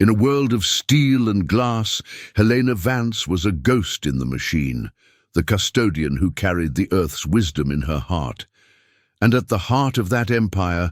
In a world of steel and glass, Helena Vance was a ghost in the machine, the custodian who carried the Earth's wisdom in her heart. And at the heart of that empire,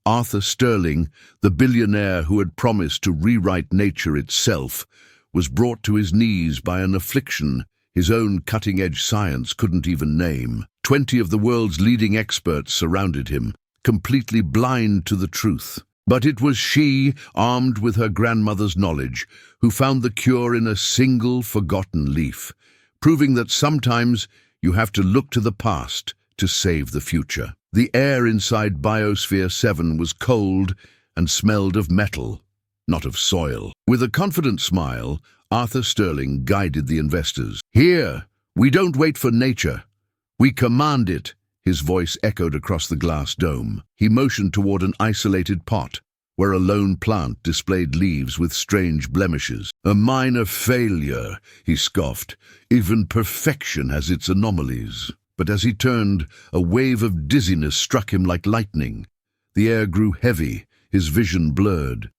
Arthur Sterling, the billionaire who had promised to rewrite nature itself, was brought to his knees by an affliction his own cutting-edge science couldn't even name. 20 of the world's leading experts surrounded him, completely blind to the truth. But it was she, armed with her grandmother's knowledge, who found the cure in a single forgotten leaf, proving that sometimes you have to look to the past to save the future. The air inside Biosphere 7 was cold and smelled of metal, not of soil. With a confident smile, Arthur Sterling guided the investors. "Here, we don't wait for nature. We command it." His voice echoed across the glass dome. He motioned toward an isolated pot, where a lone plant displayed leaves with strange blemishes. "A minor failure," he scoffed. "Even perfection has its anomalies." But as he turned, a wave of dizziness struck him like lightning. The air grew heavy, his vision blurred.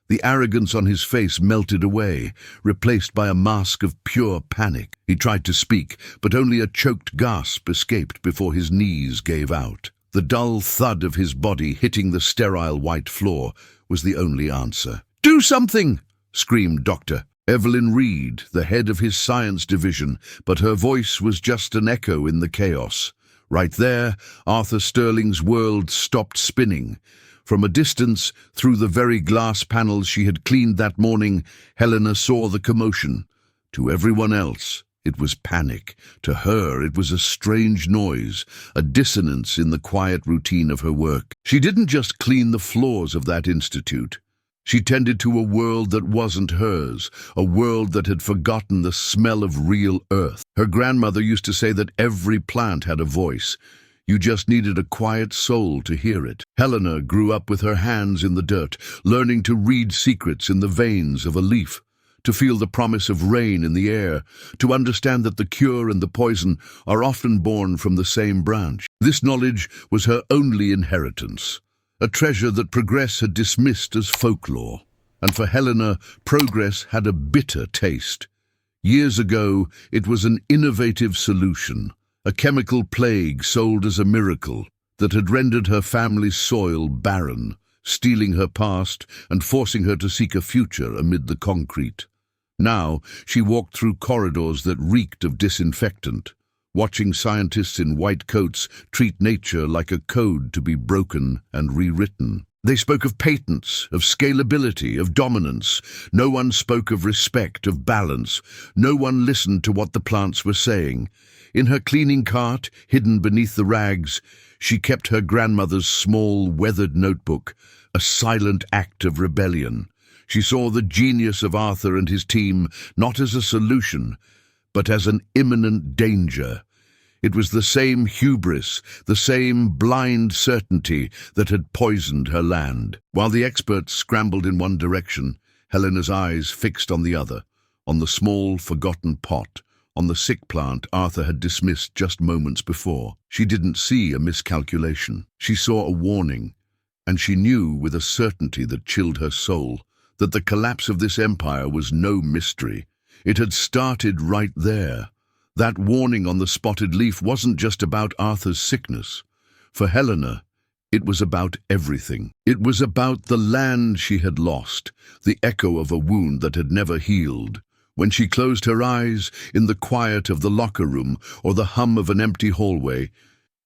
The arrogance on his face melted away, replaced by a mask of pure panic. He tried to speak, but only a choked gasp escaped before his knees gave out. The dull thud of his body hitting the sterile white floor was the only answer. "Do something!" screamed Dr. Evelyn Reed, the head of his science division, but her voice was just an echo in the chaos. Right there, Arthur Sterling's world stopped spinning. From a distance, through the very glass panels she had cleaned that morning, Helena saw the commotion. To everyone else, it was panic. To her, it was a strange noise, a dissonance in the quiet routine of her work. She didn't just clean the floors of that institute. She tended to a world that wasn't hers, a world that had forgotten the smell of real earth. Her grandmother used to say that every plant had a voice. You just needed a quiet soul to hear it. Helena grew up with her hands in the dirt, learning to read secrets in the veins of a leaf, to feel the promise of rain in the air, to understand that the cure and the poison are often born from the same branch. This knowledge was her only inheritance, a treasure that progress had dismissed as folklore. And for Helena, progress had a bitter taste. Years ago, it was an innovative solution, a chemical plague sold as a miracle that had rendered her family's soil barren, stealing her past and forcing her to seek a future amid the concrete. Now, she walked through corridors that reeked of disinfectant, watching scientists in white coats treat nature like a code to be broken and rewritten. They spoke of patents, of scalability, of dominance. No one spoke of respect, of balance. No one listened to what the plants were saying. In her cleaning cart, hidden beneath the rags, she kept her grandmother's small, weathered notebook, a silent act of rebellion. She saw the genius of Arthur and his team not as a solution, but as an imminent danger. It was the same hubris, the same blind certainty that had poisoned her land. While the experts scrambled in one direction, Helena's eyes fixed on the other, on the small, forgotten pot, on the sick plant Arthur had dismissed just moments before. She didn't see a miscalculation. She saw a warning, and she knew with a certainty that chilled her soul that the collapse of this empire was no mystery. It had started right there. That warning on the spotted leaf wasn't just about Arthur's sickness. For Helena, it was about everything. It was about the land she had lost, the echo of a wound that had never healed. When she closed her eyes, in the quiet of the locker room or the hum of an empty hallway,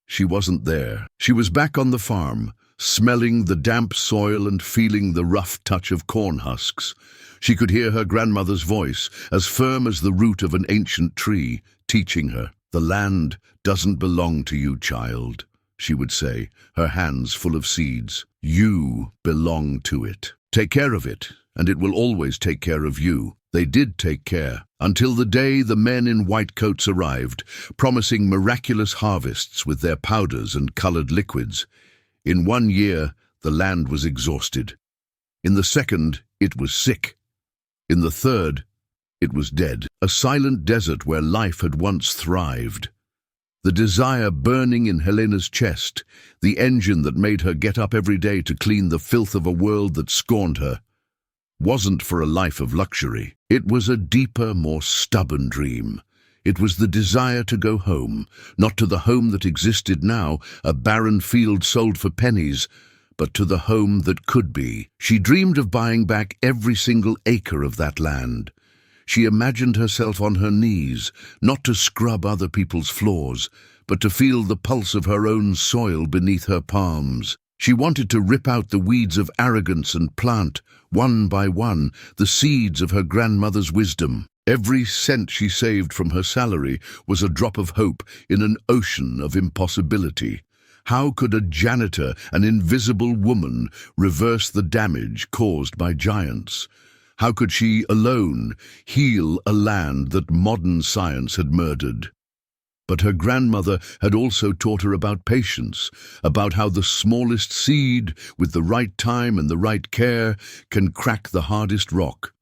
she wasn't there. She was back on the farm, smelling the damp soil and feeling the rough touch of corn husks. She could hear her grandmother's voice, as firm as the root of an ancient tree, teaching her. "The land doesn't belong to you, child," she would say, her hands full of seeds. "You belong to it. Take care of it, and it will always take care of you." They did take care, until the day the men in white coats arrived, promising miraculous harvests with their powders and colored liquids. In 1 year, the land was exhausted. In the second, it was sick. In the third, it was dead, a silent desert where life had once thrived. The desire burning in Helena's chest, the engine that made her get up every day to clean the filth of a world that scorned her, wasn't for a life of luxury. It was a deeper, more stubborn dream. It was the desire to go home, not to the home that existed now, a barren field sold for pennies, but to the home that could be. She dreamed of buying back every single acre of that land. She imagined herself on her knees, not to scrub other people's floors, but to feel the pulse of her own soil beneath her palms. She wanted to rip out the weeds of arrogance and plant, one by one, the seeds of her grandmother's wisdom. Every cent she saved from her salary was a drop of hope in an ocean of impossibility. How could a janitor, an invisible woman, reverse the damage caused by giants? How could she alone heal a land that modern science had murdered? But her grandmother had also taught her about patience, about how the smallest seed, with the right time and the right care, can crack the hardest rock.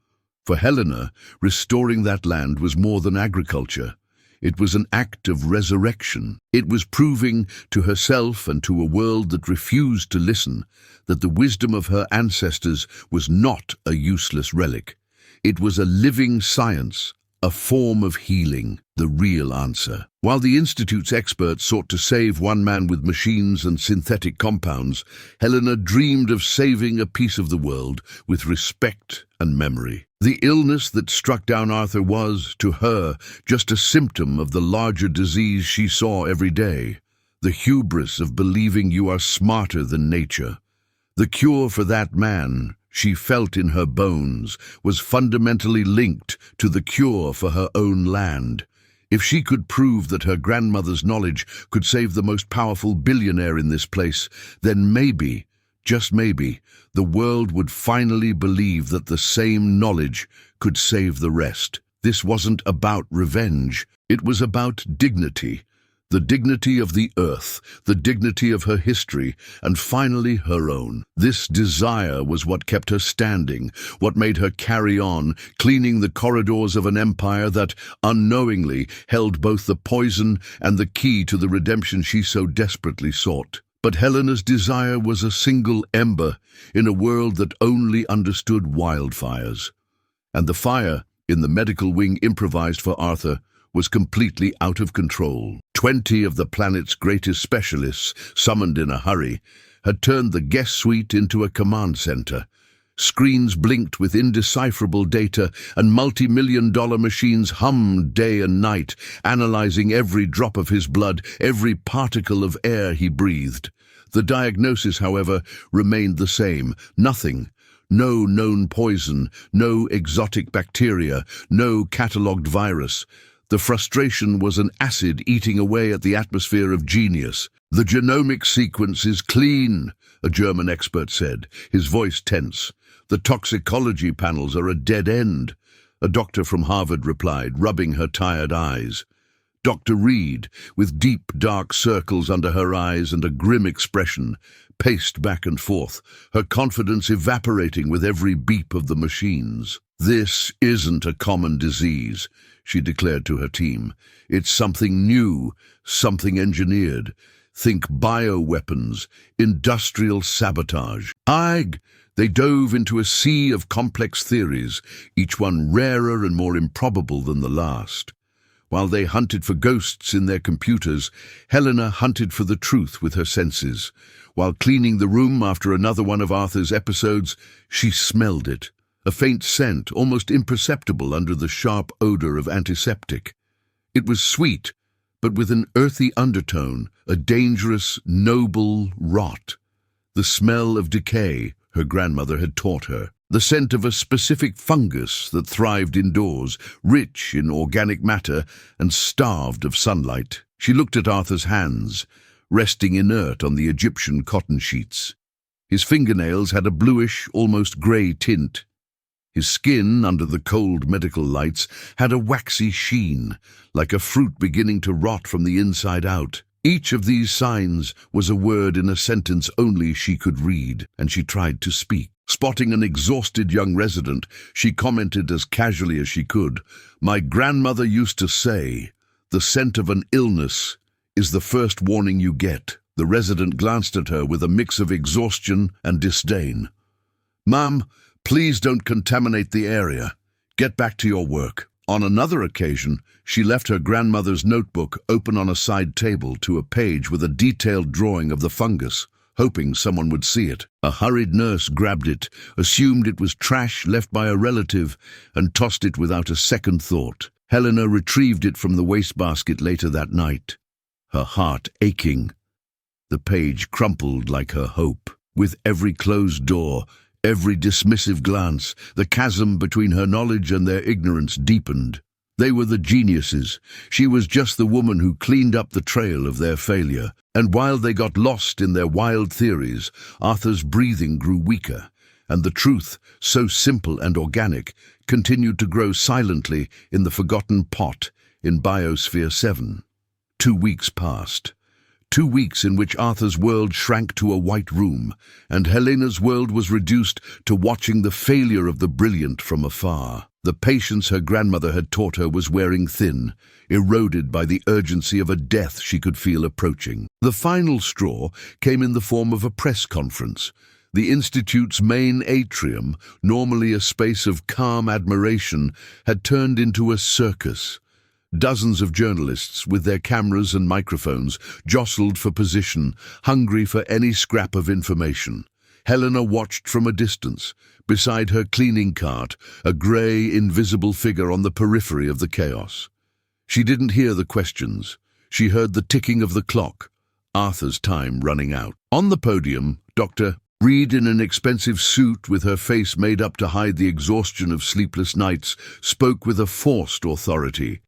For Helena, restoring that land was more than agriculture. It was an act of resurrection. It was proving to herself and to a world that refused to listen that the wisdom of her ancestors was not a useless relic. It was a living science, a form of healing, the real answer. While the Institute's experts sought to save one man with machines and synthetic compounds, Helena dreamed of saving a piece of the world with respect and memory. The illness that struck down Arthur was, to her, just a symptom of the larger disease she saw every day, the hubris of believing you are smarter than nature. The cure for that man, she felt in her bones, was fundamentally linked to the cure for her own land. If she could prove that her grandmother's knowledge could save the most powerful billionaire in this place, then maybe, just maybe, the world would finally believe that the same knowledge could save the rest. This wasn't about revenge. It was about dignity. The dignity of the earth, the dignity of her history, and finally her own. This desire was what kept her standing, what made her carry on, cleaning the corridors of an empire that, unknowingly, held both the poison and the key to the redemption she so desperately sought. But Helena's desire was a single ember in a world that only understood wildfires. And the fire, in the medical wing improvised for Arthur, was completely out of control. 20 of the planet's greatest specialists, summoned in a hurry, had turned the guest suite into a command center. Screens blinked with indecipherable data, and multi-million-dollar machines hummed day and night, analyzing every drop of his blood, every particle of air he breathed. The diagnosis, however, remained the same: nothing. No known poison, no exotic bacteria, no catalogued virus. The frustration was an acid eating away at the atmosphere of genius. "The genomic sequence is clean," a German expert said, his voice tense. "The toxicology panels are a dead end," a doctor from Harvard replied, rubbing her tired eyes. Dr. Reed, with deep, dark circles under her eyes and a grim expression, paced back and forth, her confidence evaporating with every beep of the machines. "This isn't a common disease," she declared to her team. "It's something new, something engineered. Think bioweapons, industrial sabotage." They dove into a sea of complex theories, each one rarer and more improbable than the last. While they hunted for ghosts in their computers, Helena hunted for the truth with her senses. While cleaning the room after another one of Arthur's episodes, she smelled it. A faint scent, almost imperceptible under the sharp odor of antiseptic. It was sweet, but with an earthy undertone, a dangerous, noble rot. The smell of decay, her grandmother had taught her. The scent of a specific fungus that thrived indoors, rich in organic matter and starved of sunlight. She looked at Arthur's hands, resting inert on the Egyptian cotton sheets. His fingernails had a bluish, almost grey tint. His skin, under the cold medical lights, had a waxy sheen, like a fruit beginning to rot from the inside out. Each of these signs was a word in a sentence only she could read, and she tried to speak. Spotting an exhausted young resident, she commented as casually as she could, "My grandmother used to say, the scent of an illness is the first warning you get." The resident glanced at her with a mix of exhaustion and disdain. "Ma'am, Please don't contaminate the area. Get back to your work." On another occasion, she left her grandmother's notebook open on a side table to a page with a detailed drawing of the fungus, hoping someone would see it. A hurried nurse grabbed it, assumed it was trash left by a relative, and tossed it without a second thought. Helena retrieved it from the wastebasket later that night, her heart aching. The page crumpled like her hope. With every closed door, every dismissive glance, the chasm between her knowledge and their ignorance deepened. They were the geniuses. She was just the woman who cleaned up the trail of their failure. And while they got lost in their wild theories, Arthur's breathing grew weaker, and the truth, so simple and organic, continued to grow silently in the forgotten pot in Biosphere 7. 2 weeks passed. 2 weeks in which Arthur's world shrank to a white room, and Helena's world was reduced to watching the failure of the brilliant from afar. The patience her grandmother had taught her was wearing thin, eroded by the urgency of a death she could feel approaching. The final straw came in the form of a press conference. The Institute's main atrium, normally a space of calm admiration, had turned into a circus. Dozens of journalists, with their cameras and microphones, jostled for position, hungry for any scrap of information. Helena watched from a distance. Beside her cleaning cart, a grey, invisible figure on the periphery of the chaos. She didn't hear the questions. She heard the ticking of the clock, Arthur's time running out. On the podium, Dr. Reed, in an expensive suit with her face made up to hide the exhaustion of sleepless nights, spoke with a forced authority.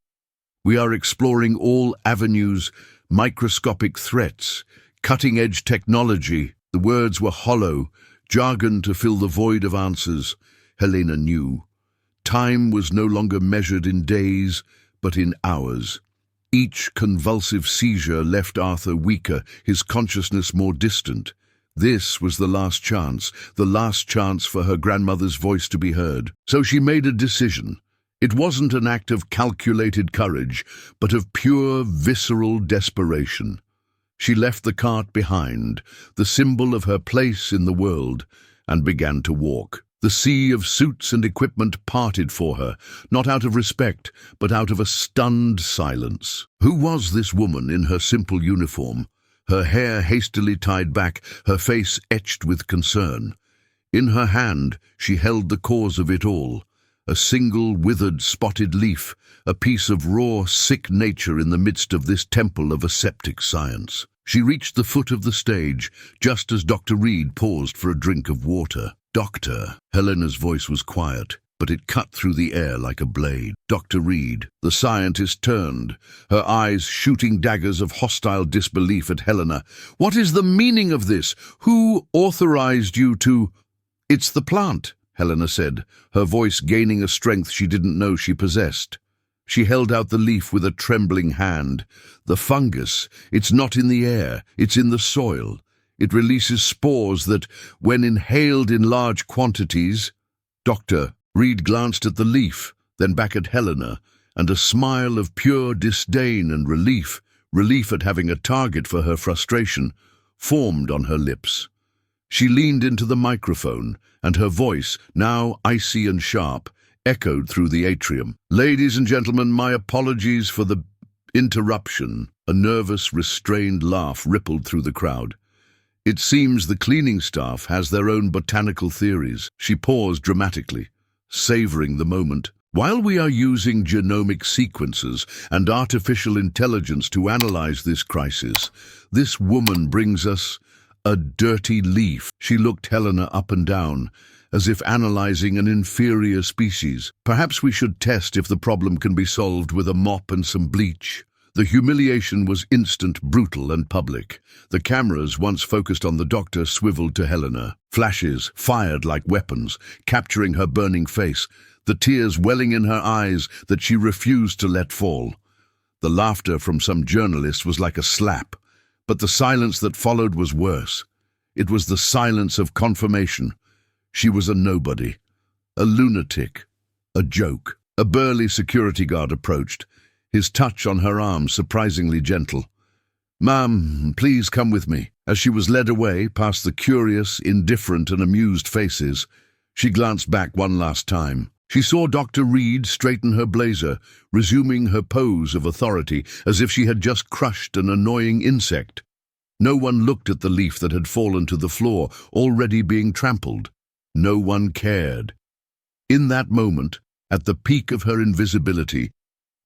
"We are exploring all avenues, microscopic threats, cutting-edge technology." The words were hollow, jargon to fill the void of answers. Helena knew. Time was no longer measured in days, but in hours. Each convulsive seizure left Arthur weaker, his consciousness more distant. This was the last chance for her grandmother's voice to be heard. So she made a decision. It wasn't an act of calculated courage, but of pure, visceral desperation. She left the cart behind, the symbol of her place in the world, and began to walk. The sea of suits and equipment parted for her, not out of respect, but out of a stunned silence. Who was this woman in her simple uniform? Her hair hastily tied back, her face etched with concern. In her hand, she held the cause of it all. A single withered, spotted leaf, a piece of raw, sick nature in the midst of this temple of aseptic science. She reached the foot of the stage, just as Dr. Reed paused for a drink of water. "Doctor." Helena's voice was quiet, but it cut through the air like a blade. "Dr. Reed." The scientist turned, her eyes shooting daggers of hostile disbelief at Helena. "What is the meaning of this? Who authorized you to—" "It's the plant," Helena said, her voice gaining a strength she didn't know she possessed. She held out the leaf with a trembling hand. "The fungus, it's not in the air, it's in the soil. It releases spores that, when inhaled in large quantities—" "Doctor." Reed glanced at the leaf, then back at Helena, and a smile of pure disdain and relief at having a target for her frustration, formed on her lips. She leaned into the microphone, and her voice, now icy and sharp, echoed through the atrium. "Ladies and gentlemen, my apologies for the interruption." A nervous, restrained laugh rippled through the crowd. "It seems the cleaning staff has their own botanical theories." She paused dramatically, savoring the moment. "While we are using genomic sequences and artificial intelligence to analyze this crisis, this woman brings us a dirty leaf." She looked Helena up and down, as if analyzing an inferior species. "Perhaps we should test if the problem can be solved with a mop and some bleach." The humiliation was instant, brutal, and public. The cameras, once focused on the doctor, swiveled to Helena. Flashes fired like weapons, capturing her burning face, the tears welling in her eyes that she refused to let fall. The laughter from some journalists was like a slap, but the silence that followed was worse. It was the silence of confirmation. She was a nobody, a lunatic, a joke. A burly security guard approached, his touch on her arm surprisingly gentle. "Ma'am, please come with me." As she was led away past the curious, indifferent and amused faces, She glanced back one last time. She saw Dr. Reed straighten her blazer, resuming her pose of authority, as if she had just crushed an annoying insect. No one looked at the leaf that had fallen to the floor, already being trampled. No one cared. In that moment, at the peak of her invisibility,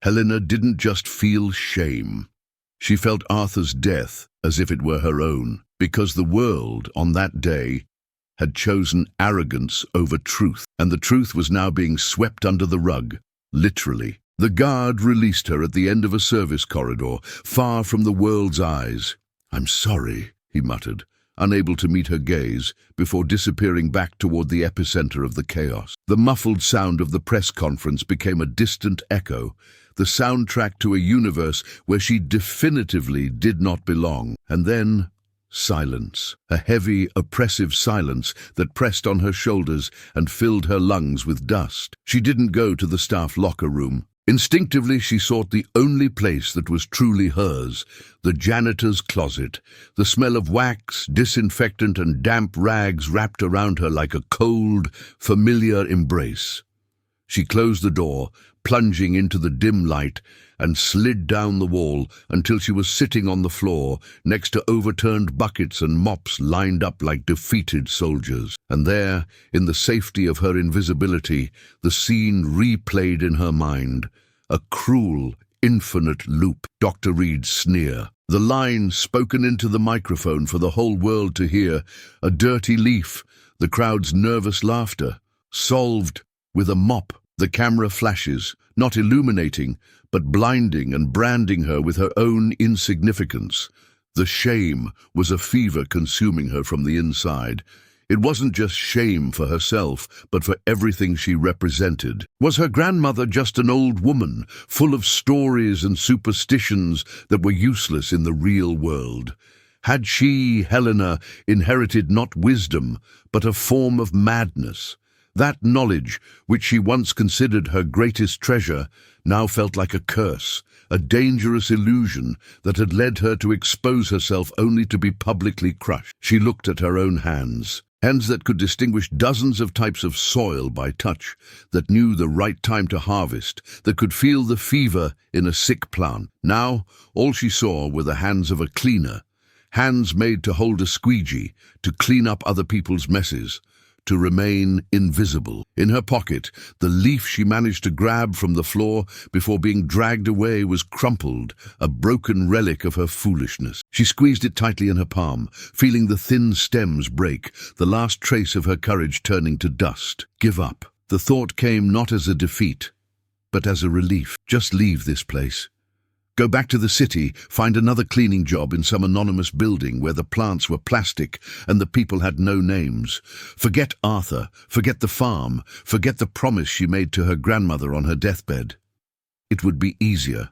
Helena didn't just feel shame. She felt Arthur's death as if it were her own, because the world, on that day, had chosen arrogance over truth, and the truth was now being swept under the rug, literally. The guard released her at the end of a service corridor, far from the world's eyes. "I'm sorry," he muttered, unable to meet her gaze, before disappearing back toward the epicenter of the chaos. The muffled sound of the press conference became a distant echo, the soundtrack to a universe where she definitively did not belong. And then, silence. A heavy, oppressive silence that pressed on her shoulders and filled her lungs with dust. She didn't go to the staff locker room. Instinctively, she sought the only place that was truly hers, the janitor's closet. The smell of wax, disinfectant, and damp rags wrapped around her like a cold, familiar embrace. She closed the door, plunging into the dim light, and slid down the wall until she was sitting on the floor next to overturned buckets and mops lined up like defeated soldiers. And there, in the safety of her invisibility, the scene replayed in her mind. A cruel, infinite loop. Dr. Reed's sneer. The line spoken into the microphone for the whole world to hear. A dirty leaf. The crowd's nervous laughter. Solved with a mop. The camera flashes, not illuminating, but blinding and branding her with her own insignificance. The shame was a fever consuming her from the inside. It wasn't just shame for herself, but for everything she represented. Was her grandmother just an old woman, full of stories and superstitions that were useless in the real world? Had she, Helena, inherited not wisdom, but a form of madness? That knowledge, which she once considered her greatest treasure, now felt like a curse, a dangerous illusion that had led her to expose herself only to be publicly crushed. She looked at her own hands, hands that could distinguish dozens of types of soil by touch, that knew the right time to harvest, that could feel the fever in a sick plant. Now, all she saw were the hands of a cleaner, hands made to hold a squeegee, to clean up other people's messes, to remain invisible. In her pocket, the leaf she managed to grab from the floor before being dragged away was crumpled, a broken relic of her foolishness. She squeezed it tightly in her palm, feeling the thin stems break, the last trace of her courage turning to dust. Give up. The thought came not as a defeat, but as a relief. Just leave this place. Go back to the city, find another cleaning job in some anonymous building where the plants were plastic and the people had no names. Forget Arthur, forget the farm, forget the promise she made to her grandmother on her deathbed. It would be easier.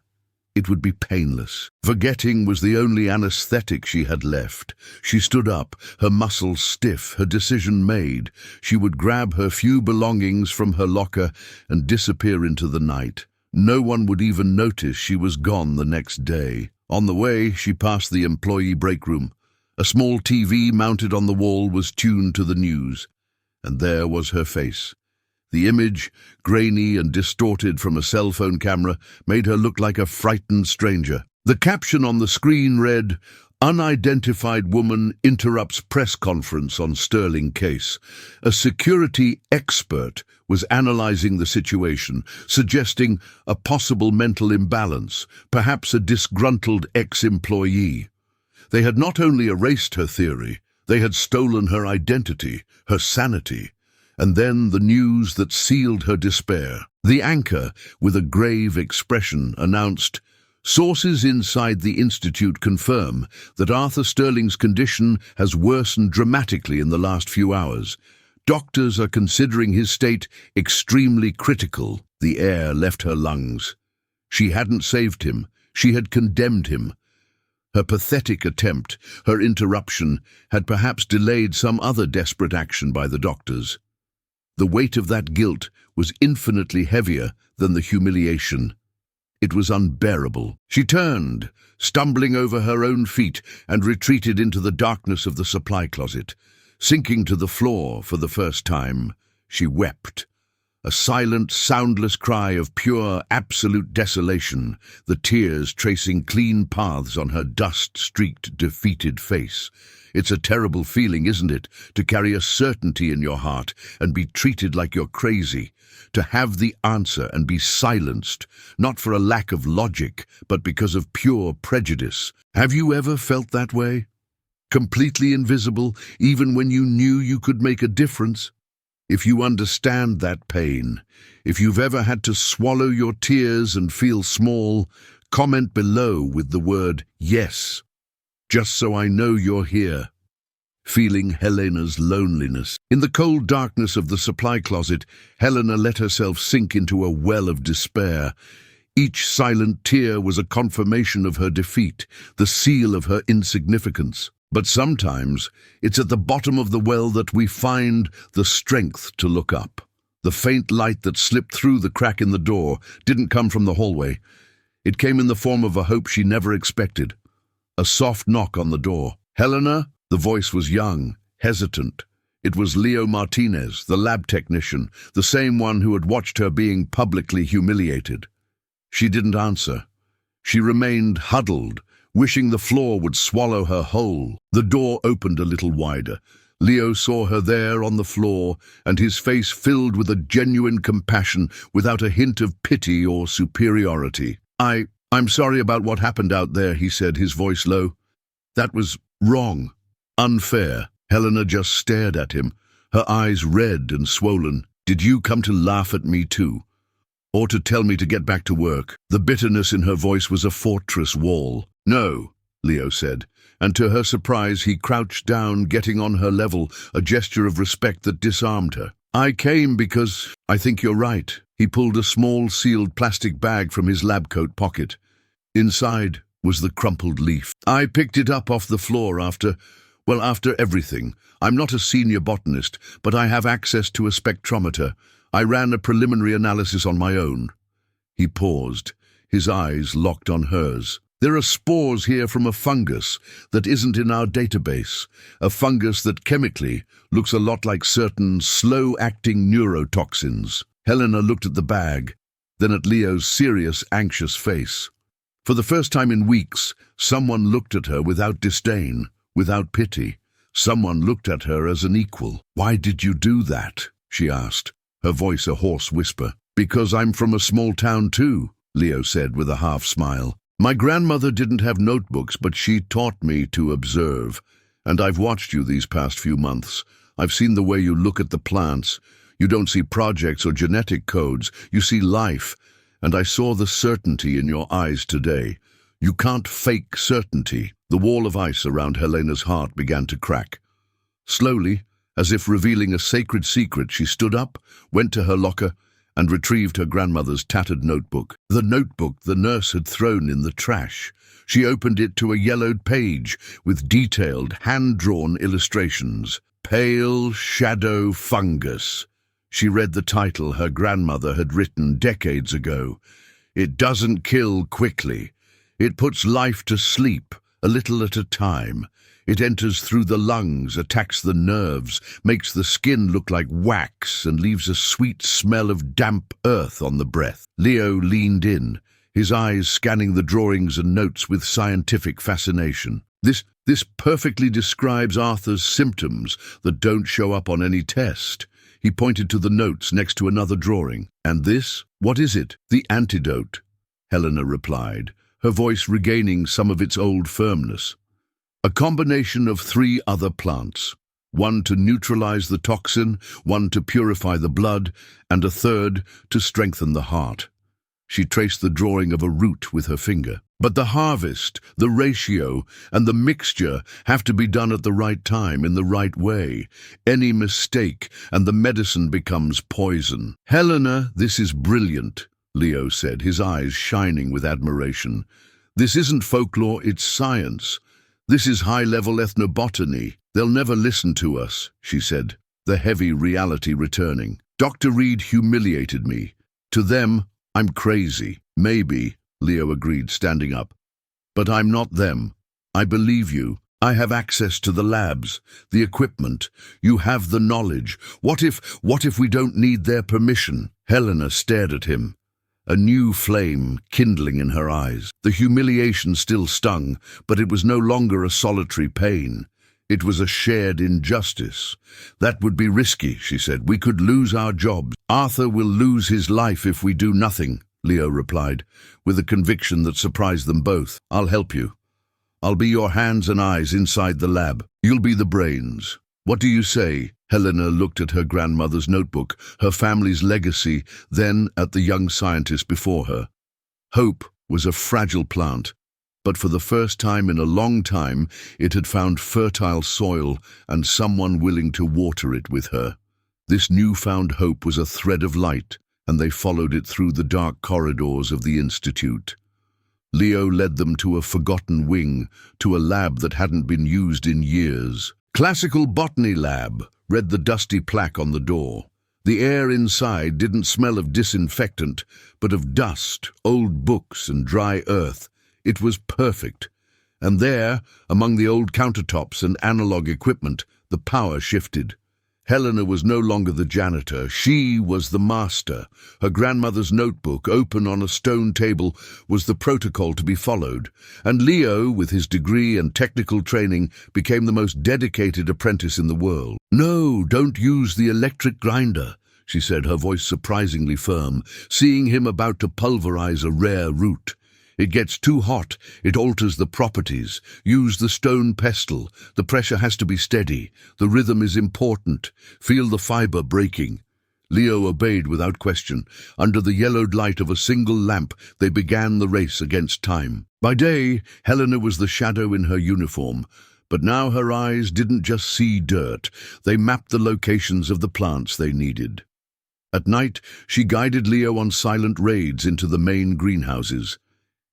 It would be painless. Forgetting was the only anesthetic she had left. She stood up, her muscles stiff, her decision made. She would grab her few belongings from her locker and disappear into the night. No one would even notice she was gone the next day. On the way, she passed the employee break room. A small TV mounted on the wall was tuned to the news, and there was her face. The image, grainy and distorted from a cell phone camera, made her look like a frightened stranger. The caption on the screen read, "Unidentified woman interrupts press conference on Sterling case." A security expert was analyzing the situation, suggesting a possible mental imbalance, perhaps a disgruntled ex-employee. They had not only erased her theory, they had stolen her identity, her sanity. And then the news that sealed her despair. The anchor, with a grave expression, announced, "Sources inside the Institute confirm that Arthur Sterling's condition has worsened dramatically in the last few hours. Doctors are considering his state extremely critical." The air left her lungs. She hadn't saved him. She had condemned him. Her pathetic attempt, her interruption, had perhaps delayed some other desperate action by the doctors. The weight of that guilt was infinitely heavier than the humiliation. It was unbearable. She turned, stumbling over her own feet, and retreated into the darkness of the supply closet. Sinking to the floor for the first time, She wept. A silent, soundless cry of pure, absolute desolation, the tears tracing clean paths on her dust-streaked, defeated face. It's a terrible feeling, isn't it, to carry a certainty in your heart and be treated like you're crazy, to have the answer and be silenced, not for a lack of logic, but because of pure prejudice. Have you ever felt that way? Completely invisible, even when you knew you could make a difference? If you understand that pain, if you've ever had to swallow your tears and feel small, comment below with the word yes, just so I know you're here. Feeling Helena's loneliness. In the cold darkness of the supply closet, Helena let herself sink into a well of despair. Each silent tear was a confirmation of her defeat, the seal of her insignificance. But sometimes it's at the bottom of the well that we find the strength to look up. The faint light that slipped through the crack in the door didn't come from the hallway. It came in the form of a hope she never expected. A soft knock on the door. "Helena?" The voice was young, hesitant. It was Leo Martinez, the lab technician, the same one who had watched her being publicly humiliated. She didn't answer. She remained huddled, wishing the floor would swallow her whole. The door opened a little wider. Leo saw her there on the floor, and his face filled with a genuine compassion without a hint of pity or superiority. I'm sorry about what happened out there," he said, his voice low. "That was wrong, unfair." Helena just stared at him, her eyes red and swollen. "Did you come to laugh at me too? Or to tell me to get back to work?" The bitterness in her voice was a fortress wall. "No," Leo said, and to her surprise he crouched down, getting on her level, a gesture of respect that disarmed her. "I came because I think you're right." He pulled a small sealed plastic bag from his lab coat pocket. Inside was the crumpled leaf. "I picked it up off the floor after everything. I'm not a senior botanist, but I have access to a spectrometer. I ran a preliminary analysis on my own." He paused, his eyes locked on hers. "There are spores here from a fungus that isn't in our database, a fungus that chemically looks a lot like certain slow-acting neurotoxins." Helena looked at the bag, then at Leo's serious, anxious face. For the first time in weeks, someone looked at her without disdain, without pity. Someone looked at her as an equal. "Why did you do that?" she asked, her voice a hoarse whisper. "Because I'm from a small town too," Leo said with a half-smile. "My grandmother didn't have notebooks, but she taught me to observe. And I've watched you these past few months. I've seen the way you look at the plants. You don't see projects or genetic codes. You see life. And I saw the certainty in your eyes today. You can't fake certainty." The wall of ice around Helena's heart began to crack. Slowly, as if revealing a sacred secret, she stood up, went to her locker, and retrieved her grandmother's tattered notebook. The notebook the nurse had thrown in the trash. She opened it to a yellowed page with detailed, hand-drawn illustrations. "Pale Shadow Fungus." She read the title her grandmother had written decades ago. "It doesn't kill quickly. It puts life to sleep, a little at a time. It enters through the lungs, attacks the nerves, makes the skin look like wax, and leaves a sweet smell of damp earth on the breath." Leo leaned in, his eyes scanning the drawings and notes with scientific fascination. This perfectly describes Arthur's symptoms that don't show up on any test." He pointed to the notes next to another drawing. "And this? What is it?" "The antidote," Helena replied, her voice regaining some of its old firmness. "A combination of 3 other plants. One to neutralize the toxin, one to purify the blood, and a third to strengthen the heart." She traced the drawing of a root with her finger. "But the harvest, the ratio, and the mixture have to be done at the right time, in the right way. Any mistake, and the medicine becomes poison." "Helena, this is brilliant," Leo said, his eyes shining with admiration. "This isn't folklore, it's science. This is high-level ethnobotany." "They'll never listen to us," she said, the heavy reality returning. "Dr. Reed humiliated me. To them, I'm crazy." "Maybe," Leo agreed, standing up. "But I'm not them. I believe you. I have access to the labs, the equipment. You have the knowledge. What if we don't need their permission? Helena stared at him, a new flame kindling in her eyes. The humiliation still stung, but it was no longer a solitary pain. It was a shared injustice. That would be risky, she said. We could lose our jobs. Arthur will lose his life if we do nothing, Leo replied, with a conviction that surprised them both. I'll help you. I'll be your hands and eyes inside the lab. You'll be the brains. What do you say? Helena looked at her grandmother's notebook, her family's legacy, then at the young scientist before her. Hope was a fragile plant, but for the first time in a long time, it had found fertile soil and someone willing to water it with her. This newfound hope was a thread of light, and they followed it through the dark corridors of the Institute. Leo led them to a forgotten wing, to a lab that hadn't been used in years. Classical Botany Lab, read the dusty plaque on the door. The air inside didn't smell of disinfectant, but of dust, old books, and dry earth. It was perfect. And there, among the old countertops and analog equipment, the power shifted. Helena was no longer the janitor. She was the master. Her grandmother's notebook, open on a stone table, was the protocol to be followed. And Leo, with his degree and technical training, became the most dedicated apprentice in the world. "No, don't use the electric grinder," she said, her voice surprisingly firm, seeing him about to pulverize a rare root. "It gets too hot. It alters the properties. Use the stone pestle. The pressure has to be steady. The rhythm is important. Feel the fiber breaking." Leo obeyed without question. Under the yellowed light of a single lamp, they began the race against time. By day, Helena was the shadow in her uniform, but now her eyes didn't just see dirt. They mapped the locations of the plants they needed. At night, she guided Leo on silent raids into the main greenhouses.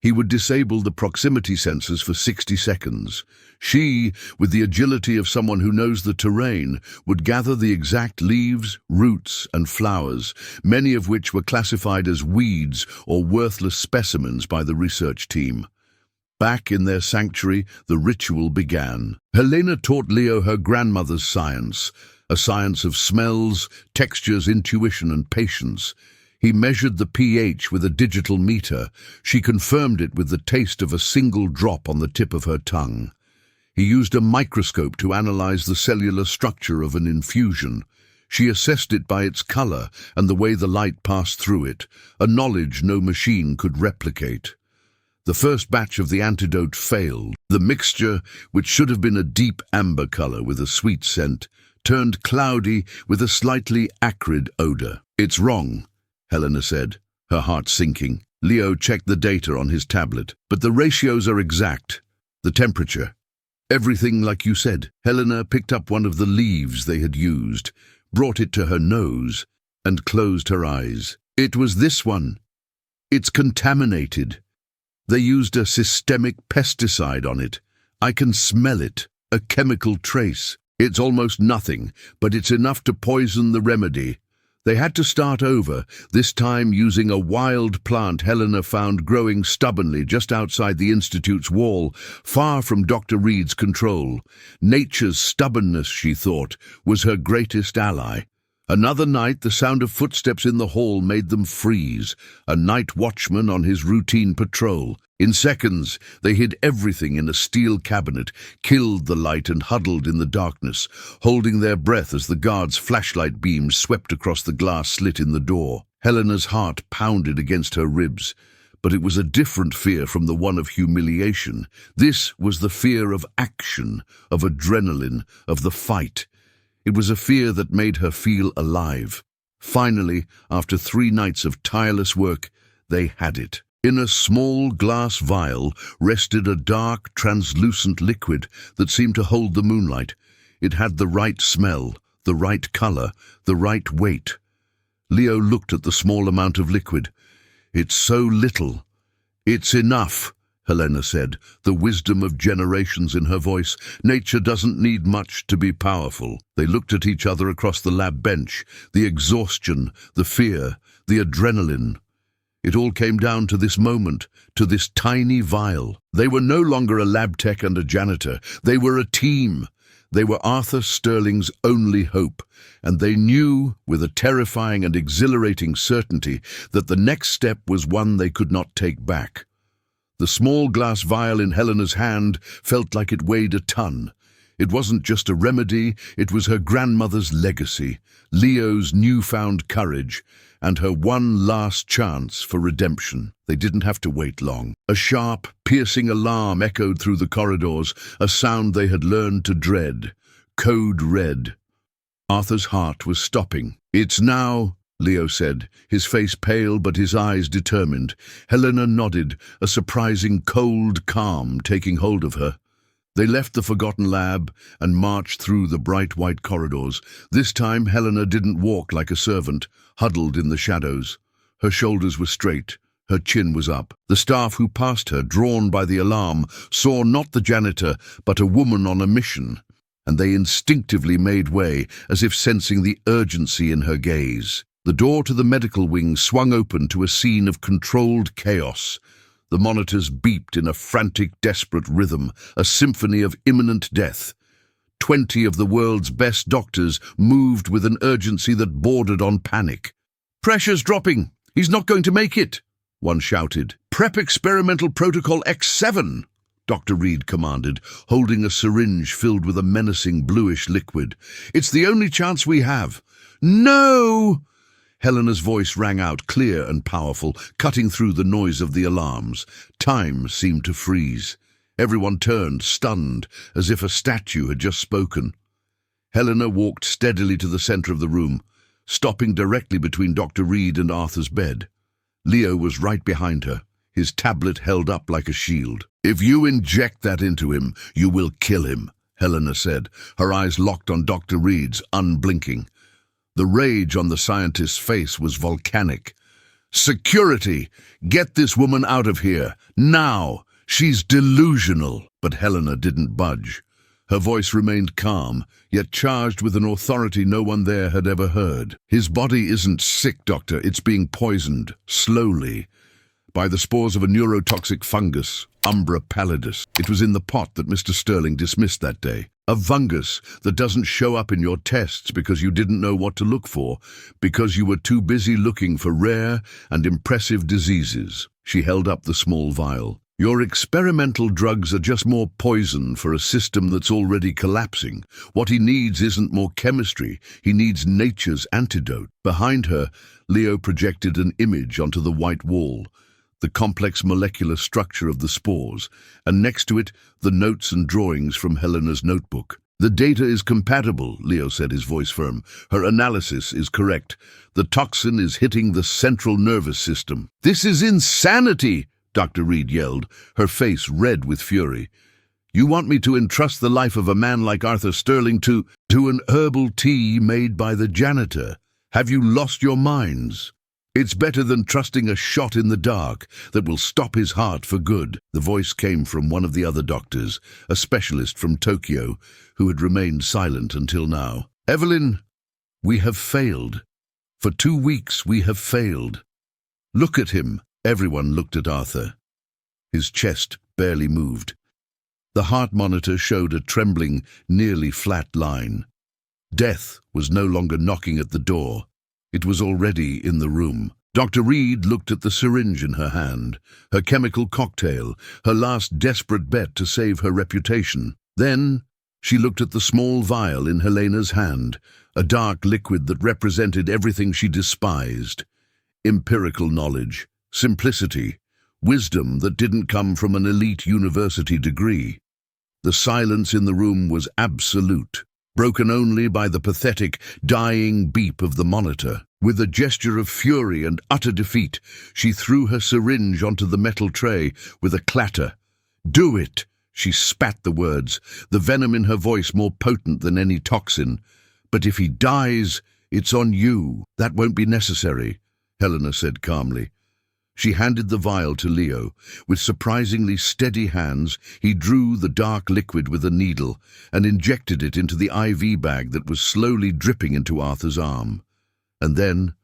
He would disable the proximity sensors for 60 seconds. She, with the agility of someone who knows the terrain, would gather the exact leaves, roots, and flowers, many of which were classified as weeds or worthless specimens by the research team. Back in their sanctuary, the ritual began. Helena taught Leo her grandmother's science, a science of smells, textures, intuition, and patience. He measured the pH with a digital meter. She confirmed it with the taste of a single drop on the tip of her tongue. He used a microscope to analyze the cellular structure of an infusion. She assessed it by its color and the way the light passed through it, a knowledge no machine could replicate. The first batch of the antidote failed. The mixture, which should have been a deep amber color with a sweet scent, turned cloudy with a slightly acrid odor. "It's wrong," Helena said, her heart sinking. Leo checked the data on his tablet. "But the ratios are exact. The temperature. Everything like you said." Helena picked up one of the leaves they had used, brought it to her nose, and closed her eyes. "It was this one. It's contaminated. They used a systemic pesticide on it. I can smell it, a chemical trace. It's almost nothing, but it's enough to poison the remedy." They had to start over, this time using a wild plant Helena found growing stubbornly just outside the Institute's wall, far from Dr. Reed's control. Nature's stubbornness, she thought, was her greatest ally. Another night, the sound of footsteps in the hall made them freeze, a night watchman on his routine patrol. In seconds, they hid everything in a steel cabinet, killed the light and huddled in the darkness, holding their breath as the guard's flashlight beams swept across the glass slit in the door. Helena's heart pounded against her ribs, but it was a different fear from the one of humiliation. This was the fear of action, of adrenaline, of the fight. It was a fear that made her feel alive. Finally, after 3 nights of tireless work, they had it. In a small glass vial rested a dark, translucent liquid that seemed to hold the moonlight. It had the right smell, the right color, the right weight. Leo looked at the small amount of liquid. "It's so little." "It's enough," Helena said, the wisdom of generations in her voice. "Nature doesn't need much to be powerful." They looked at each other across the lab bench, the exhaustion, the fear, the adrenaline. It all came down to this moment, to this tiny vial. They were no longer a lab tech and a janitor. They were a team. They were Arthur Sterling's only hope, and they knew, with a terrifying and exhilarating certainty, that the next step was one they could not take back. The small glass vial in Helena's hand felt like it weighed a ton. It wasn't just a remedy, it was her grandmother's legacy, Leo's newfound courage, and her one last chance for redemption. They didn't have to wait long. A sharp, piercing alarm echoed through the corridors, a sound they had learned to dread. Code red. Arthur's heart was stopping. "It's now," Leo said, his face pale but his eyes determined. Helena nodded, a surprising cold calm taking hold of her. They left the forgotten lab and marched through the bright white corridors. This time Helena didn't walk like a servant, huddled in the shadows. Her shoulders were straight, her chin was up. The staff who passed her, drawn by the alarm, saw not the janitor, but a woman on a mission, and they instinctively made way, as if sensing the urgency in her gaze. The door to the medical wing swung open to a scene of controlled chaos. The monitors beeped in a frantic, desperate rhythm, a symphony of imminent death. 20 of the world's best doctors moved with an urgency that bordered on panic. "Pressure's dropping! He's not going to make it!" one shouted. "Prep experimental protocol X7!" Dr. Reed commanded, holding a syringe filled with a menacing bluish liquid. "It's the only chance we have." "No!" Helena's voice rang out, clear and powerful, cutting through the noise of the alarms. Time seemed to freeze. Everyone turned, stunned, as if a statue had just spoken. Helena walked steadily to the center of the room, stopping directly between Dr. Reed and Arthur's bed. Leo was right behind her, his tablet held up like a shield. "If you inject that into him, you will kill him," Helena said, her eyes locked on Dr. Reed's, unblinking. The rage on the scientist's face was volcanic. "Security! Get this woman out of here! Now! She's delusional!" But Helena didn't budge. Her voice remained calm, yet charged with an authority no one there had ever heard. "His body isn't sick, Doctor. It's being poisoned, slowly, by the spores of a neurotoxic fungus, Umbra pallidus. It was in the pot that Mr. Sterling dismissed that day. A fungus that doesn't show up in your tests because you didn't know what to look for, because you were too busy looking for rare and impressive diseases." She held up the small vial. "Your experimental drugs are just more poison for a system that's already collapsing. What he needs isn't more chemistry, he needs nature's antidote." Behind her, Leo projected an image onto the white wall, the complex molecular structure of the spores, and next to it, the notes and drawings from Helena's notebook. "The data is compatible," Leo said, his voice firm. "Her analysis is correct. The toxin is hitting the central nervous system." "This is insanity!" Dr. Reed yelled, her face red with fury. "You want me to entrust the life of a man like Arthur Sterling to an herbal tea made by the janitor? Have you lost your minds? It's better than trusting a shot in the dark that will stop his heart for good." The voice came from one of the other doctors, a specialist from Tokyo, who had remained silent until now. "Evelyn, we have failed. For 2 weeks we have failed. Look at him." Everyone looked at Arthur. His chest barely moved. The heart monitor showed a trembling, nearly flat line. Death was no longer knocking at the door. It was already in the room. Dr. Reed looked at the syringe in her hand, her chemical cocktail, her last desperate bet to save her reputation. Then she looked at the small vial in Helena's hand, a dark liquid that represented everything she despised. Empirical knowledge, simplicity, wisdom that didn't come from an elite university degree. The silence in the room was absolute, broken only by the pathetic, dying beep of the monitor. With a gesture of fury and utter defeat, she threw her syringe onto the metal tray with a clatter. "Do it!" She spat the words, the venom in her voice more potent than any toxin. "But if he dies, it's on you." "That won't be necessary," Helena said calmly. She handed the vial to Leo. With surprisingly steady hands, he drew the dark liquid with a needle and injected it into the IV bag that was slowly dripping into Arthur's arm. And then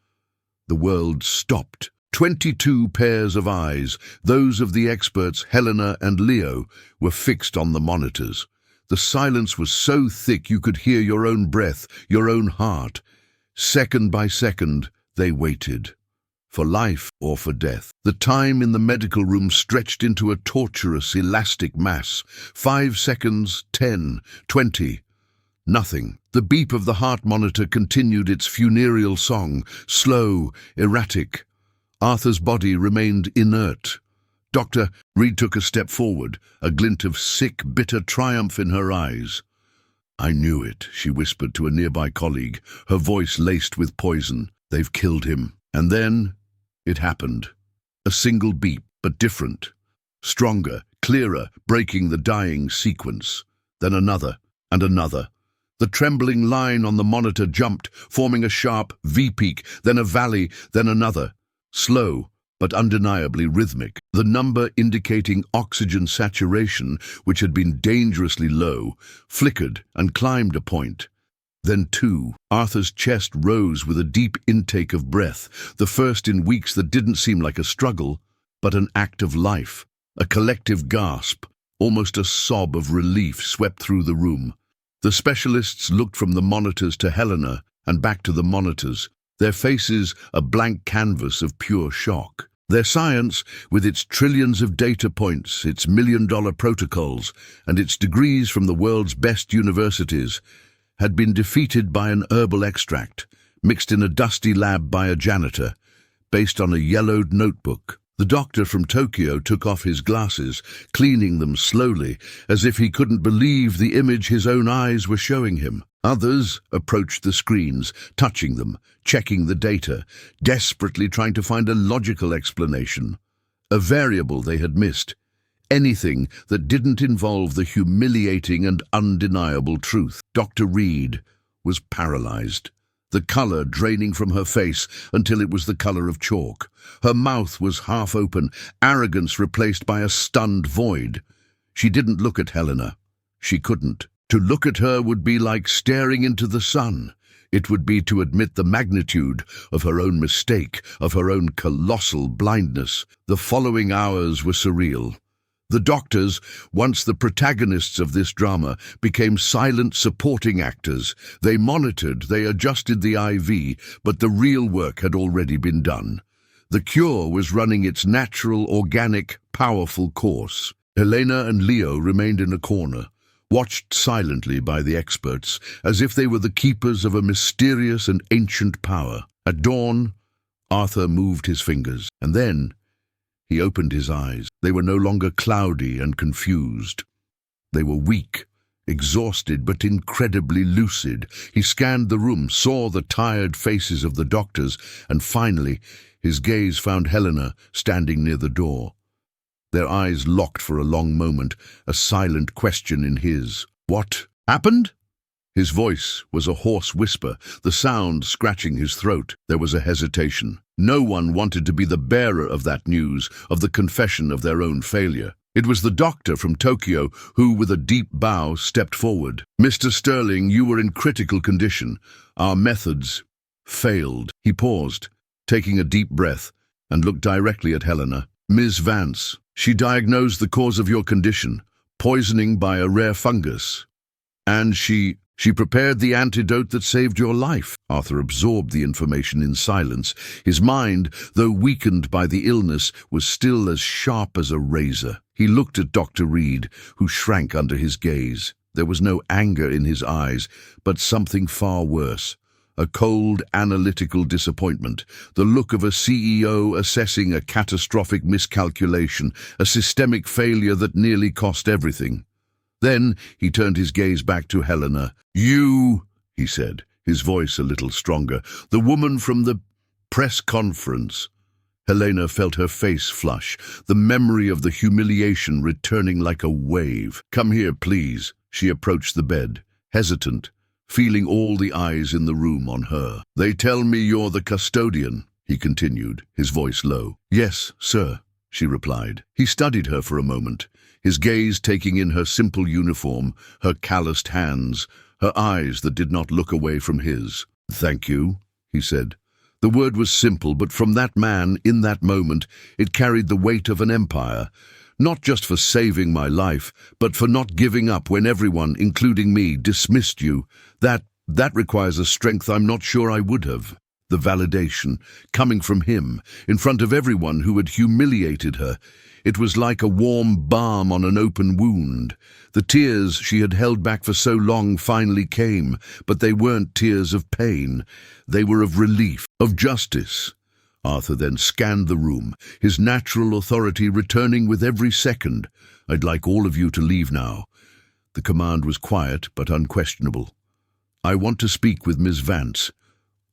the world stopped. 22 pairs of eyes, those of the experts Helena and Leo, were fixed on the monitors. The silence was so thick you could hear your own breath, your own heart. Second by second, they waited. For life or for death. The time in the medical room stretched into a torturous, elastic mass. 5 seconds, 10, 20. Nothing. The beep of the heart monitor continued its funereal song, slow, erratic. Arthur's body remained inert. Dr. Reed took a step forward, a glint of sick, bitter triumph in her eyes. "I knew it," she whispered to a nearby colleague, her voice laced with poison. "They've killed him." And then it happened. A single beep, but different. Stronger, clearer, breaking the dying sequence. Then another, and another. The trembling line on the monitor jumped, forming a sharp V-peak, then a valley, then another. Slow, but undeniably rhythmic. The number indicating oxygen saturation, which had been dangerously low, flickered and climbed a point. Then 2. Arthur's chest rose with a deep intake of breath, the first in weeks that didn't seem like a struggle, but an act of life. A collective gasp, almost a sob of relief, swept through the room. The specialists looked from the monitors to Helena and back to the monitors, their faces a blank canvas of pure shock. Their science, with its trillions of data points, its million-dollar protocols, and its degrees from the world's best universities, had been defeated by an herbal extract, mixed in a dusty lab by a janitor, based on a yellowed notebook. The doctor from Tokyo took off his glasses, cleaning them slowly, as if he couldn't believe the image his own eyes were showing him. Others approached the screens, touching them, checking the data, desperately trying to find a logical explanation. A variable they had missed. Anything that didn't involve the humiliating and undeniable truth. Dr. Reed was paralyzed, the color draining from her face until it was the color of chalk. Her mouth was half open, arrogance replaced by a stunned void. She didn't look at Helena. She couldn't. To look at her would be like staring into the sun. It would be to admit the magnitude of her own mistake, of her own colossal blindness. The following hours were surreal. The doctors, once the protagonists of this drama, became silent supporting actors. They monitored, they adjusted the IV, but the real work had already been done. The cure was running its natural, organic, powerful course. Helena and Leo remained in a corner, watched silently by the experts, as if they were the keepers of a mysterious and ancient power. At dawn, Arthur moved his fingers, and then he opened his eyes. They were no longer cloudy and confused. They were weak, exhausted, but incredibly lucid. He scanned the room, saw the tired faces of the doctors, and finally, his gaze found Helena standing near the door. Their eyes locked for a long moment, a silent question in his. "What happened?" His voice was a hoarse whisper, the sound scratching his throat. There was a hesitation. No one wanted to be the bearer of that news, of the confession of their own failure. It was the doctor from Tokyo who, with a deep bow, stepped forward. "Mr. Sterling, you were in critical condition. Our methods failed." He paused, taking a deep breath, and looked directly at Helena. "Ms. Vance, she diagnosed the cause of your condition, poisoning by a rare fungus. And she prepared the antidote that saved your life." Arthur absorbed the information in silence. His mind, though weakened by the illness, was still as sharp as a razor. He looked at Dr. Reed, who shrank under his gaze. There was no anger in his eyes, but something far worse. A cold, analytical disappointment, the look of a CEO assessing a catastrophic miscalculation, a systemic failure that nearly cost everything. Then he turned his gaze back to Helena. "You," he said, his voice a little stronger, "the woman from the press conference." Helena felt her face flush, the memory of the humiliation returning like a wave. "Come here, please." She approached the bed, hesitant, feeling all the eyes in the room on her. "They tell me you're the custodian," he continued, his voice low. "Yes, sir," she replied. He studied her for a moment, his gaze taking in her simple uniform, her calloused hands, her eyes that did not look away from his. "Thank you," he said. The word was simple, but from that man, in that moment, it carried the weight of an empire. Not just for saving my life, but for not giving up when everyone, including me, dismissed you. That requires a strength I'm not sure I would have. The validation, coming from him, in front of everyone who had humiliated her. It was like a warm balm on an open wound. The tears she had held back for so long finally came, but they weren't tears of pain. They were of relief, of justice. Arthur then scanned the room, his natural authority returning with every second. "I'd like all of you to leave now." The command was quiet but unquestionable. "I want to speak with Miss Vance."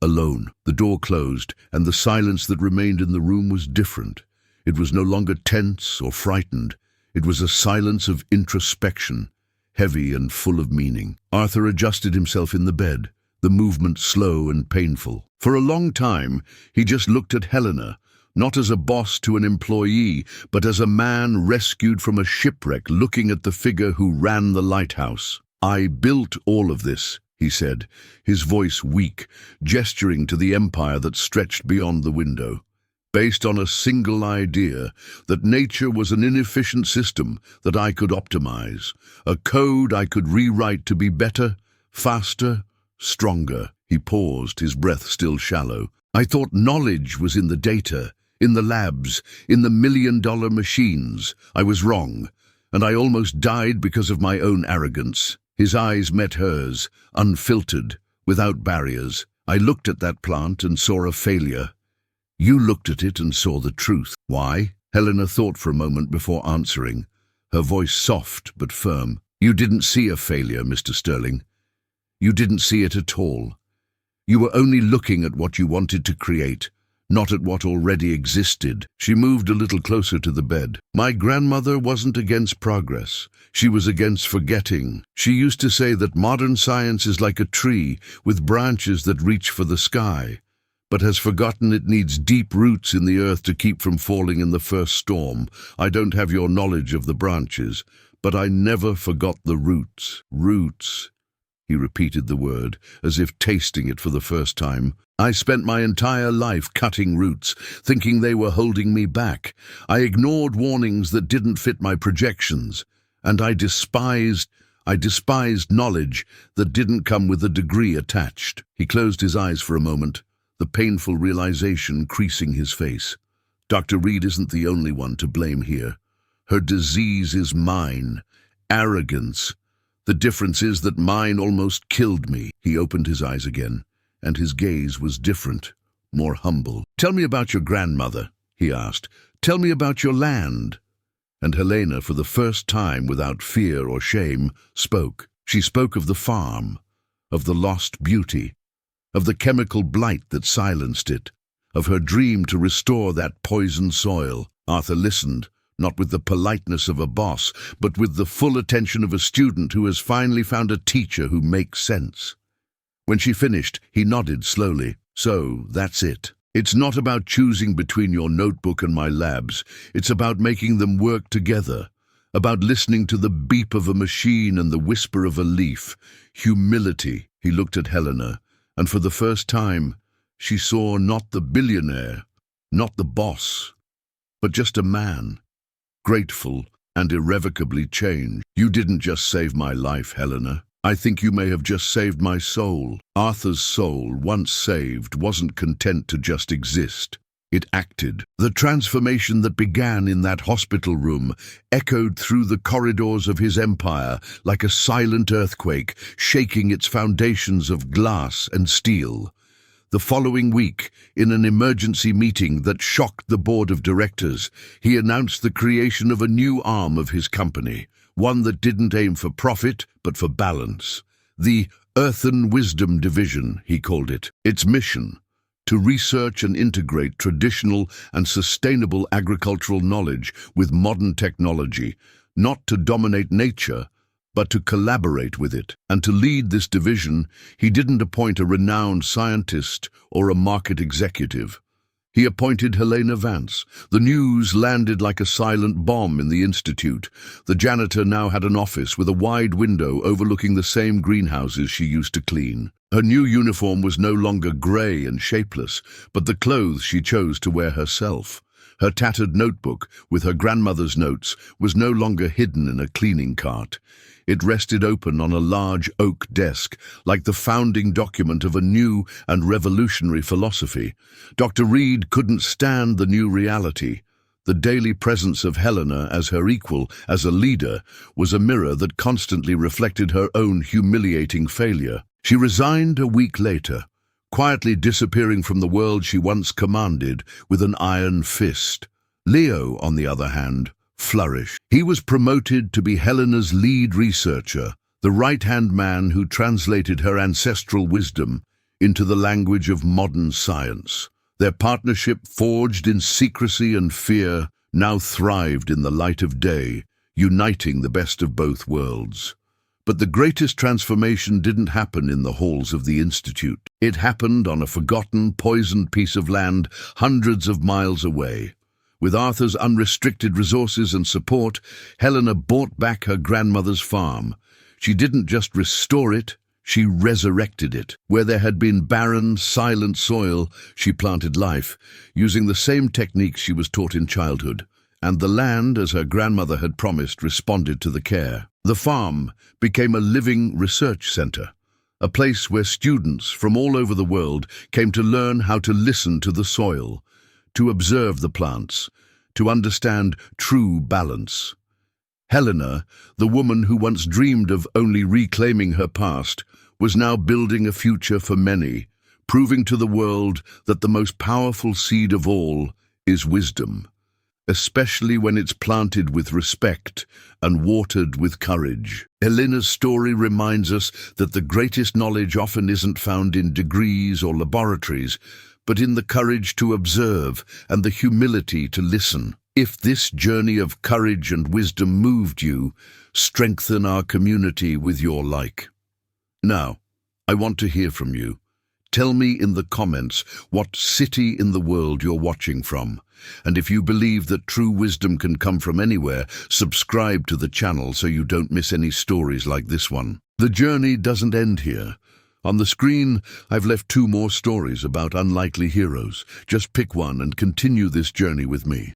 Alone, the door closed, and the silence that remained in the room was different. It was no longer tense or frightened. It was a silence of introspection, heavy and full of meaning. Arthur adjusted himself in the bed, the movement slow and painful. For a long time, he just looked at Helena, not as a boss to an employee, but as a man rescued from a shipwreck looking at the figure who ran the lighthouse. "I built all of this," he said, his voice weak, gesturing to the empire that stretched beyond the window. "Based on a single idea, that nature was an inefficient system that I could optimize, a code I could rewrite to be better, faster, stronger." He paused, his breath still shallow. "I thought knowledge was in the data, in the labs, in the million-dollar machines. I was wrong, and I almost died because of my own arrogance." His eyes met hers, unfiltered, without barriers. "I looked at that plant and saw a failure. You looked at it and saw the truth." "Why?" Helena thought for a moment before answering, her voice soft but firm. "You didn't see a failure, Mr. Sterling. You didn't see it at all. You were only looking at what you wanted to create, not at what already existed." She moved a little closer to the bed. "My grandmother wasn't against progress. She was against forgetting. She used to say that modern science is like a tree with branches that reach for the sky, but has forgotten it needs deep roots in the earth to keep from falling in the first storm. I don't have your knowledge of the branches, but I never forgot the roots." "Roots." He repeated the word, as if tasting it for the first time. "I spent my entire life cutting roots, thinking they were holding me back. I ignored warnings that didn't fit my projections, and I despised knowledge that didn't come with a degree attached." He closed his eyes for a moment, the painful realization creasing his face. "Dr. Reed isn't the only one to blame here. Her disease is mine. Arrogance. The difference is that mine almost killed me." He opened his eyes again, and his gaze was different, more humble. "Tell me about your grandmother," he asked. "Tell me about your land." And Helena, for the first time without fear or shame, spoke. She spoke of the farm, of the lost beauty, of the chemical blight that silenced it, of her dream to restore that poisoned soil. Arthur listened, not with the politeness of a boss, but with the full attention of a student who has finally found a teacher who makes sense. When she finished, he nodded slowly. "So, that's it. It's not about choosing between your notebook and my labs. It's about making them work together, about listening to the beep of a machine and the whisper of a leaf. Humility." He looked at Helena, and for the first time, she saw not the billionaire, not the boss, but just a man, grateful and irrevocably changed. "You didn't just save my life, Helena. I think you may have just saved my soul." Arthur's soul, once saved, wasn't content to just exist. It acted. The transformation that began in that hospital room echoed through the corridors of his empire like a silent earthquake, shaking its foundations of glass and steel. The following week, in an emergency meeting that shocked the board of directors, he announced the creation of a new arm of his company, one that didn't aim for profit, but for balance. The Earthen Wisdom Division, he called it. Its mission: to research and integrate traditional and sustainable agricultural knowledge with modern technology, not to dominate nature, but to collaborate with it. And to lead this division, he didn't appoint a renowned scientist or a market executive. He appointed Helena Vance. The news landed like a silent bomb in the institute. The janitor now had an office with a wide window overlooking the same greenhouses she used to clean. Her new uniform was no longer grey and shapeless, but the clothes she chose to wear herself. Her tattered notebook, with her grandmother's notes, was no longer hidden in a cleaning cart. It rested open on a large oak desk, like the founding document of a new and revolutionary philosophy. Dr. Reed couldn't stand the new reality. The daily presence of Helena as her equal, as a leader, was a mirror that constantly reflected her own humiliating failure. She resigned a week later, quietly disappearing from the world she once commanded with an iron fist. Leo, on the other hand, flourished. He was promoted to be Helena's lead researcher, the right-hand man who translated her ancestral wisdom into the language of modern science. Their partnership, forged in secrecy and fear, now thrived in the light of day, uniting the best of both worlds. But the greatest transformation didn't happen in the halls of the Institute. It happened on a forgotten, poisoned piece of land hundreds of miles away. With Arthur's unrestricted resources and support, Helena bought back her grandmother's farm. She didn't just restore it, she resurrected it. Where there had been barren, silent soil, she planted life, using the same techniques she was taught in childhood. And the land, as her grandmother had promised, responded to the care. The farm became a living research center, a place where students from all over the world came to learn how to listen to the soil, to observe the plants, to understand true balance. Helena, the woman who once dreamed of only reclaiming her past, was now building a future for many, proving to the world that the most powerful seed of all is wisdom, especially when it's planted with respect and watered with courage. Helena's story reminds us that the greatest knowledge often isn't found in degrees or laboratories, but in the courage to observe and the humility to listen. If this journey of courage and wisdom moved you, strengthen our community with your like. Now, I want to hear from you. Tell me in the comments what city in the world you're watching from. And if you believe that true wisdom can come from anywhere, subscribe to the channel so you don't miss any stories like this one. The journey doesn't end here. On the screen, I've left 2 more stories about unlikely heroes. Just pick one and continue this journey with me.